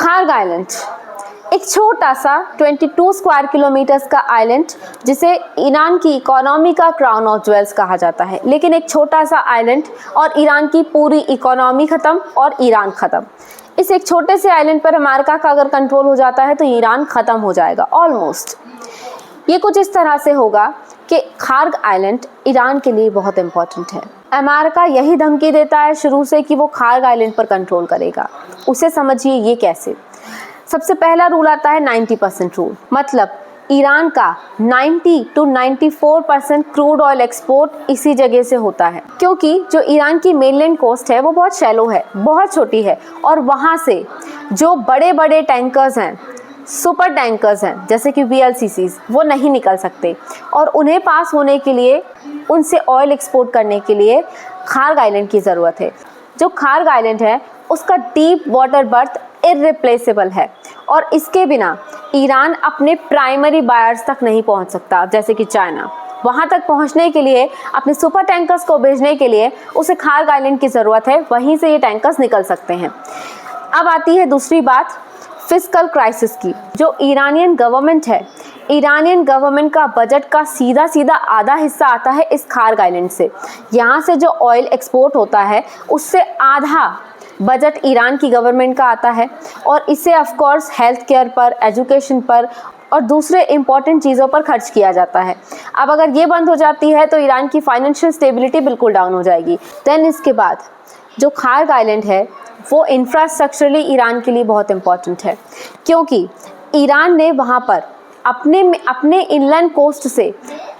Kharg island एक छोटा सा 22 स्क्वायर किलोमीटर्स का आइलैंड जिसे ईरान की इकोनॉमी का क्राउन ऑफ ज्वेल्स कहा जाता है। लेकिन एक छोटा सा आइलैंड और ईरान की पूरी इकोनॉमी ख़त्म और ईरान ख़त्म। इस एक छोटे से आइलैंड पर अमेरिका का अगर कंट्रोल हो जाता है तो ईरान ख़त्म हो जाएगा ऑलमोस्ट। ये कुछ इस तरह से होगा कि खार्ग आइलैंड ईरान के लिए बहुत इंपॉर्टेंट है। अमेरिका यही धमकी देता है शुरू से कि वो खार्ग आइलैंड पर कंट्रोल करेगा। उसे समझिए ये कैसे। सबसे पहला रूल आता है 90% रूल, मतलब ईरान का 90 to 94% क्रूड ऑयल एक्सपोर्ट इसी जगह से होता है, क्योंकि जो ईरान की मेनलैंड कोस्ट है वो बहुत शैलो है, बहुत छोटी है, और वहाँ से जो बड़े बड़े टैंकर्स हैं, सुपर टैंकर्स हैं जैसे कि VLCCs, वो नहीं निकल सकते, और उन्हें पास होने के लिए, उनसे ऑयल एक्सपोर्ट करने के लिए खार्ग आइलैंड की ज़रूरत है। जो खार्ग आइलैंड है उसका डीप वाटर बर्थ इररिप्लेसेबल है, और इसके बिना ईरान अपने प्राइमरी बायर्स तक नहीं पहुंच सकता, जैसे कि चाइना। वहां तक पहुंचने के लिए, अपने सुपर टैंकर्स को भेजने के लिए उसे खार्ग आइलैंड की ज़रूरत है, वहीं से ये टैंकर्स निकल सकते हैं। अब आती है दूसरी बात फिस्कल क्राइसिस की। जो ईरानियन गवर्नमेंट है, ईरानियन गवर्नमेंट का बजट का सीधा सीधा आधा हिस्सा आता है इस खार्ग आइलैंड से। यहाँ से जो ऑयल एक्सपोर्ट होता है उससे आधा बजट ईरान की गवर्नमेंट का आता है, और इसे ऑफ कोर्स हेल्थ केयर पर, एजुकेशन पर और दूसरे इंपॉर्टेंट चीज़ों पर खर्च किया जाता है। अब अगर ये बंद हो जाती है तो ईरान की फाइनेंशियल स्टेबिलिटी बिल्कुल डाउन हो जाएगी। देन इसके बाद जो खार्ग आइलैंड है वो इंफ्रास्ट्रक्चरली ईरान के लिए बहुत इंपॉर्टेंट है, क्योंकि ईरान ने वहाँ पर अपने इनलैंड कोस्ट से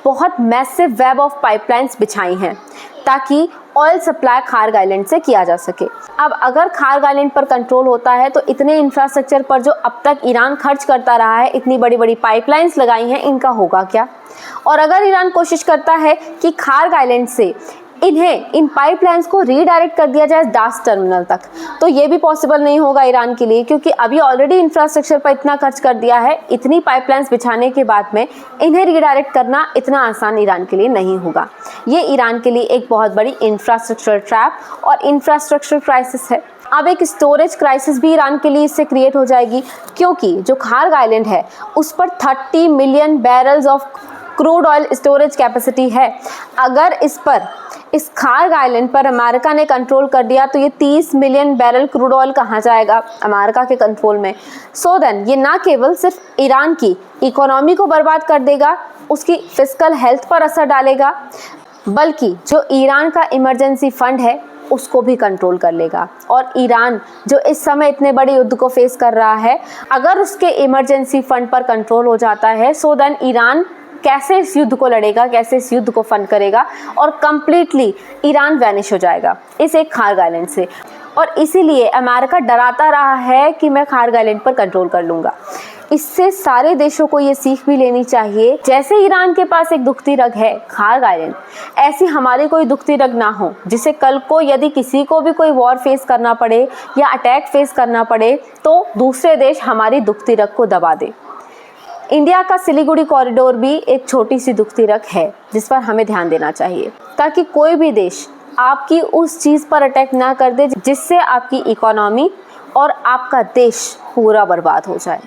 बहुत मैसिव वेब ऑफ पाइपलाइंस बिछाई हैं ताकि ऑयल सप्लाई खार्ग आइलैंड से किया जा सके। अब अगर खार्ग आइलैंड पर कंट्रोल होता है तो इतने इंफ्रास्ट्रक्चर पर जो अब तक ईरान खर्च करता रहा है, इतनी बड़ी बड़ी पाइपलाइंस लगाई हैं, इनका होगा क्या? और अगर ईरान कोशिश करता है कि खार्ग आइलैंड से इन पाइपलाइंस को रीडायरेक्ट कर दिया जाए दास टर्मिनल तक, तो ये भी पॉसिबल नहीं होगा ईरान के लिए, क्योंकि अभी ऑलरेडी इंफ्रास्ट्रक्चर पर इतना खर्च कर दिया है। इतनी पाइपलाइंस बिछाने के बाद में इन्हें रीडायरेक्ट करना इतना आसान ईरान के लिए नहीं होगा। ये ईरान के लिए एक बहुत बड़ी इंफ्रास्ट्रक्चर ट्रैप और इंफ्रास्ट्रक्चर क्राइसिस है। अब एक स्टोरेज क्राइसिस भी ईरान के लिए इससे क्रिएट हो जाएगी, क्योंकि जो खार्ग आइलैंड है उस पर 30 million barrels of crude oil storage capacity है। अगर इस खार्ग आइलैंड पर अमेरिका ने कंट्रोल कर दिया तो ये 30 मिलियन बैरल क्रूड ऑयल कहाँ जाएगा? अमेरिका के कंट्रोल में। सो देन ये ना केवल सिर्फ ईरान की इकोनॉमी को बर्बाद कर देगा, उसकी फिस्कल हेल्थ पर असर डालेगा, बल्कि जो ईरान का इमरजेंसी फंड है उसको भी कंट्रोल कर लेगा। और ईरान जो इस समय इतने बड़े युद्ध को फेस कर रहा है, अगर उसके इमरजेंसी फंड पर कंट्रोल हो जाता है, सो देन ईरान कैसे इस युद्ध को लड़ेगा, कैसे इस युद्ध को फंड करेगा, और कंप्लीटली ईरान वैनिश हो जाएगा इस एक खार्ग आइलैंड से। और इसीलिए अमेरिका डराता रहा है कि मैं खार्ग आइलैंड पर कंट्रोल कर लूँगा। इससे सारे देशों को ये सीख भी लेनी चाहिए, जैसे ईरान के पास एक दुखती रग है खार्ग आइलैंड, ऐसी हमारी कोई दुखती रग ना हो, जिसे कल को यदि किसी को भी कोई वॉर फेस करना पड़े या अटैक फेस करना पड़े तो दूसरे देश हमारी दुखती रग को दबा दे। इंडिया का सिलीगुड़ी कॉरिडोर भी एक छोटी सी दुखती रग है जिस पर हमें ध्यान देना चाहिए, ताकि कोई भी देश आपकी उस चीज़ पर अटैक ना कर दे जिससे आपकी इकोनॉमी और आपका देश पूरा बर्बाद हो जाए।